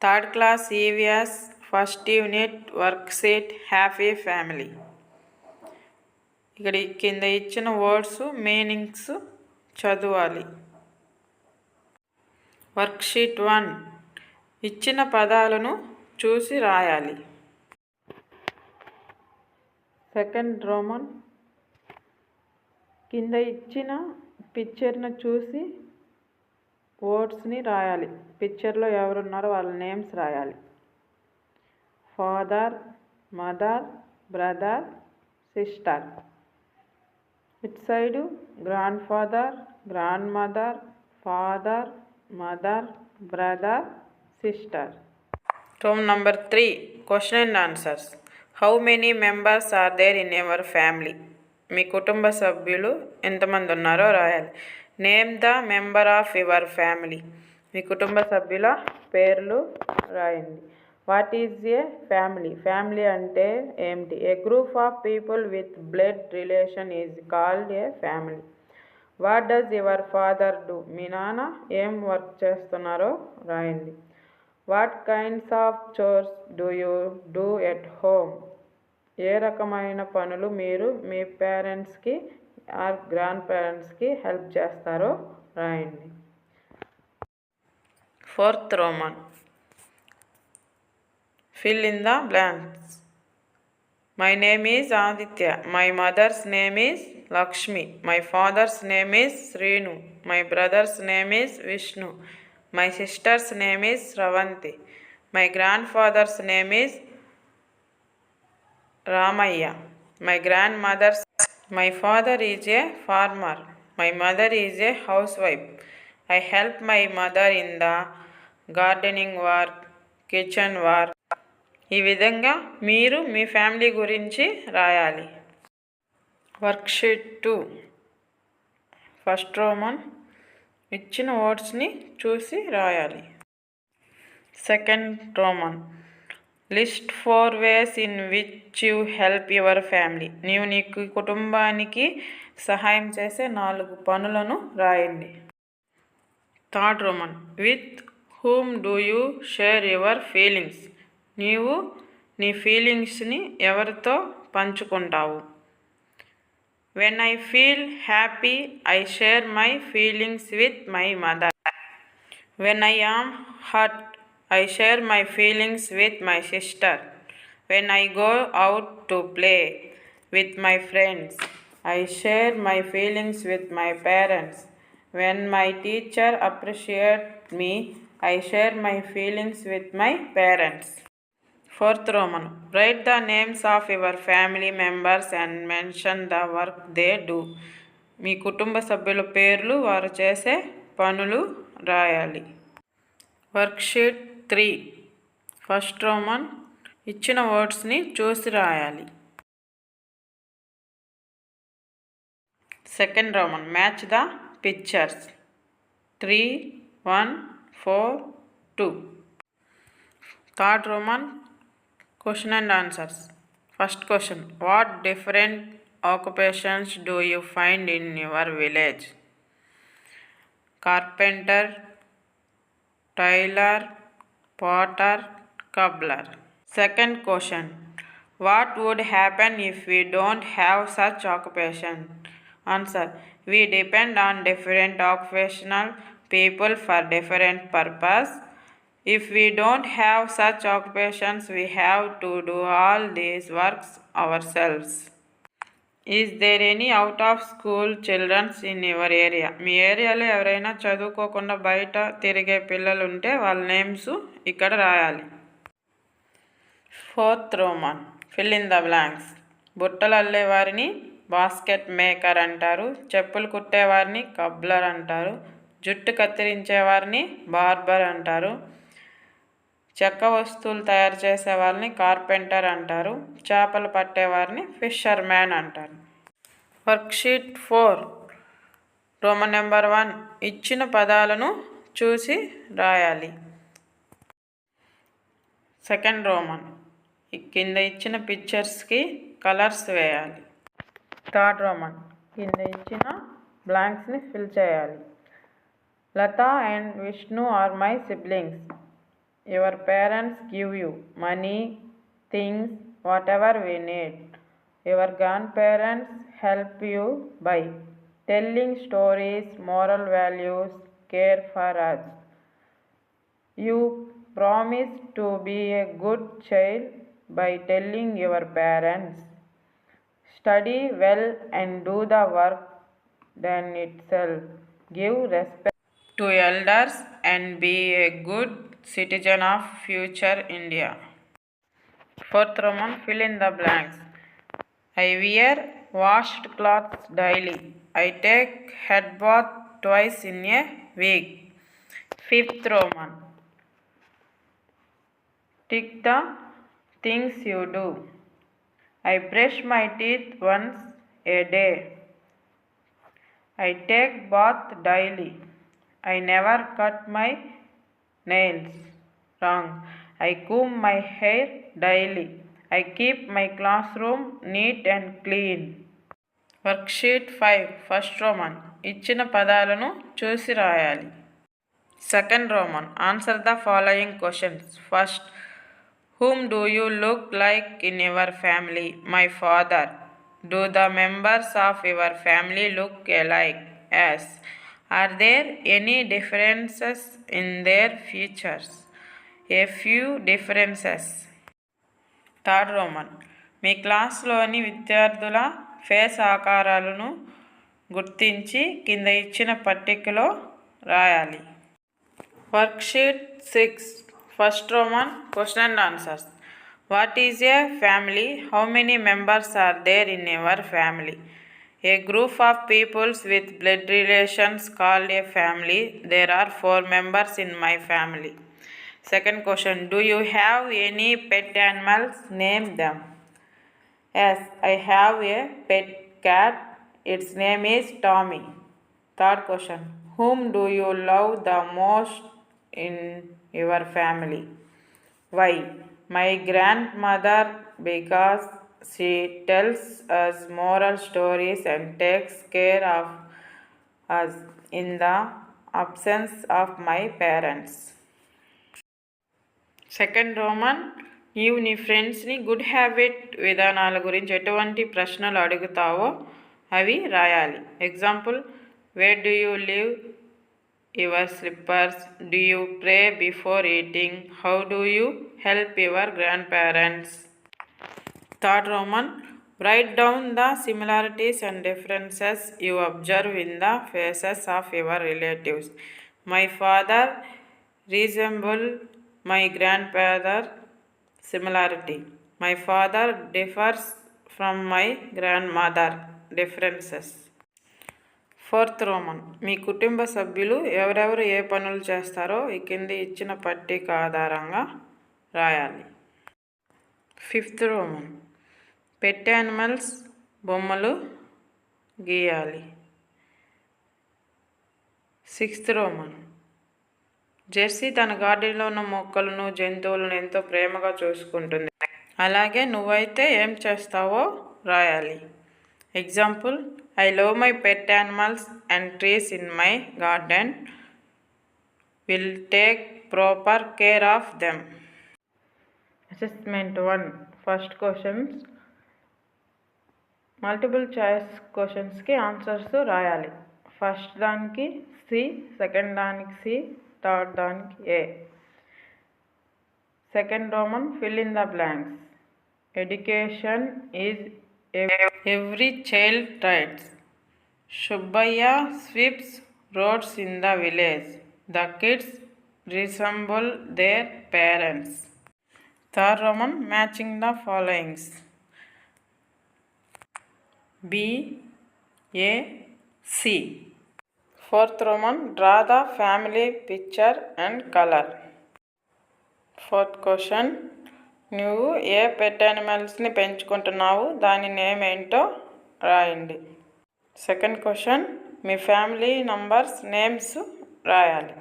Third class EVS first unit worksheet happy family. ఇక్కడ కింద ఇచ్చిన వర్డ్స్ మీనింగ్స్ చదవాలి. వర్క్షీట్ 1 ఇచ్చిన పదాలను చూసి రాయాలి. సెకండ్ రోమన్ కింద ఇచ్చిన పిక్చర్ను చూసి వర్డ్స్ని రాయాలి. పిక్చర్లో ఎవరున్నారో వాళ్ళ నేమ్స్ రాయాలి. Father, mother, brother, sister. It side grandfather, grandmother, father, mother, brother, sister. Roman number 3 question and answers. How many members are there in your family? మీ కుటుంబ సభ్యులు ఎంతమంది ఉన్నారో రాయాలి. Name the member of your family. మీ కుటుంబ సభ్యుల పేర్లు రాయండి. What is a family? Family అంటే ఏమిటి? A group of people with blood relation is called a family. What does your father do? మీ నాన్న ఏం వర్క్ చేస్తున్నారో రాయండి. What kinds of chores do you do at home? ఏ రకమైన పనులు మీరు మీ పేరెంట్స్కి ఆర్ గ్రాండ్ పేరెంట్స్కి హెల్ప్ చేస్తారో రాయండి. Fourth roman fill in the blanks. My name is Aditya. My mother's name is Lakshmi. My father's name is Srinu. My brother's name is Vishnu. My sister's name is Sravanthi. My grandfather's name is Ramayya. My grandmother's. My father is a farmer. My mother is a housewife. I help my mother in the gardening work, kitchen work. ఈ విధంగా మీరు మీ family గురించి రాయాలి. Worksheet 2 first Roman ఇచ్చిన వర్డ్స్ని చూసి రాయాలి. Second Roman list 4 ways in which you help your family. నీవు నీ కుటుంబానికి సహాయం చేసే 4 పనులను రాయండి. Third Roman with whom do you share your feelings? నీవు నీ ఫీలింగ్స్ని ఎవరితో పంచుకుంటావు? When I feel happy I share my feelings with my mother. When I am hurt I share my feelings with my sister. When I go out to play with my friends, I share my feelings with my parents. When my teacher appreciates me, I share my feelings with my parents. Fourth Roman. Write the names of your family members and mention the work they do. మీ కుటుంబ సభ్యుల పేర్లు వారు చేసే పనులు రాయాలి. Worksheet 3 first Roman ఇచ్చిన వర్డ్స్ని చూసి రాయాలి. Second roman match the pictures 3, 1, 4, 2. Third roman question and answers. First question what different occupations do you find in your village? Carpenter, tailor, potter, cobbler. Second question what would happen if we don't have such occupation? Answer we depend on different occupational people for different purpose. If we don't have such occupations we have to do all these works ourselves. Is there any out of school children in your area? మీ ఏరియాలో ఎవరైనా చదువుకోకుండా బయట తిరిగే పిల్లలు ఉంటే వాళ్ళ names ఇక్కడ రాయాలి. Fourth roman fill in the blanks. బుట్టలు అల్లేవారిని బాస్కెట్ మేకర్ అంటారు. చెప్పులు కుట్టేవారిని కబ్లర్ అంటారు. జుట్టు కత్తిరించేవారిని బార్బర్ అంటారు. చెక్క వస్తువులు తయారు చేసే వాళ్ళని కార్పెంటర్ అంటారు. చేపలు పట్టేవారిని ఫిషర్ మ్యాన్ అంటారు. వర్క్షీట్ 4 రోమన్ నెంబర్ 1 ఇచ్చిన పదాలను చూసి రాయాలి. సెకండ్ రోమన్ కింద ఇచ్చిన పిక్చర్స్కి కలర్స్ వేయాలి. థర్డ్ రోమన్ కింద ఇచ్చిన బ్లాంక్స్ని ఫిల్ చేయాలి. Latha and Vishnu are my siblings. Your parents give you money, things, whatever we need. Your grandparents help you by telling stories, moral values, care for us. You promise to be a good child by telling your parents. Study well and do the work done itself. Give respect to elders and be a good citizen of future India. Fourth Roman, fill in the blanks. I wear washed clothes daily. I take head bath twice in a week. Fifth Roman, tick the things you do. I brush my teeth once a day. I take bath daily. I never cut my nails. Wrong. I comb my hair daily. I keep my classroom neat and clean. Worksheet 5 first Roman ఇచ్చిన పదాలను చూసి రాయాలి. Second Roman answer the following questions. First, whom do you look like in your family? My father. Do the members of your family look alike? Yes. Are there any differences in their features? A few differences. Third Roman మీ క్లాస్లోని విద్యార్థుల face ఆకారాలను గుర్తించి కింద ఇచ్చిన పట్టికలో రాయాలి. Worksheet 6 first Roman question and answers. What is a family? How many members are there in your family? A group of peoples with blood relations called a family. There are 4 members in my family. Second question, do you have any pet animals? Name them. Yes, I have a pet cat. Its name is Tommy. Third question, whom do you love the most in your family? Why? My grandmother, because she tells us moral stories and takes care of us in the absence of my parents. Second Roman నీవు నీ ఫ్రెండ్స్ని good habit విధానాల గురించి ఎటువంటి ప్రశ్నలు అడుగుతావో అవి రాయాలి. Example, where do you leave your slippers? Do you pray before eating? How do you help your grandparents? Third Roman write down the similarities and differences you observe in the faces of your relatives. My father resemble my grandfather. Similarity. My father differs from my grandmother. Differences. Fourth Roman మీ కుటుంబ సభ్యులు ఎవరెవరు ఏ పనులు చేస్తారో ఈ కింది ఇచ్చిన పట్టిక ఆధారంగా రాయాలి. ఫిఫ్త్ రోమన్ పెట్ యానిమల్స్ బొమ్మలు గీయాలి. సిక్స్త్ రోమన్ జెర్సీ తన గార్డెన్లో ఉన్న మొక్కలను జంతువులను ఎంతో ప్రేమగా చూసుకుంటుంది. అలాగే నువ్వైతే ఏం చేస్తావో రాయాలి. Example, I love my pet animals and trees in my garden. Will take proper care of them. Assessment 1 first questions. Multiple choice క్వశ్చన్స్కి ఆన్సర్స్ రాయాలి. ఫస్ట్ దానికి సి, సెకండ్ దానికి సి, థర్డ్ దానికి A. Second Roman fill in the blanks. Education is every child rights. Subbaiah sweeps roads in the village. The kids resemble their parents. Third Roman matching the followings. B, A, C. Fourth Roman draw the family picture and colour. Fourth question, నువ్వు ఏ పెట్ యానిమల్స్ని పెంచుకుంటున్నావు, దాని name ఏంటో రాయండి. Second question, మీ family numbers names రాయాలి.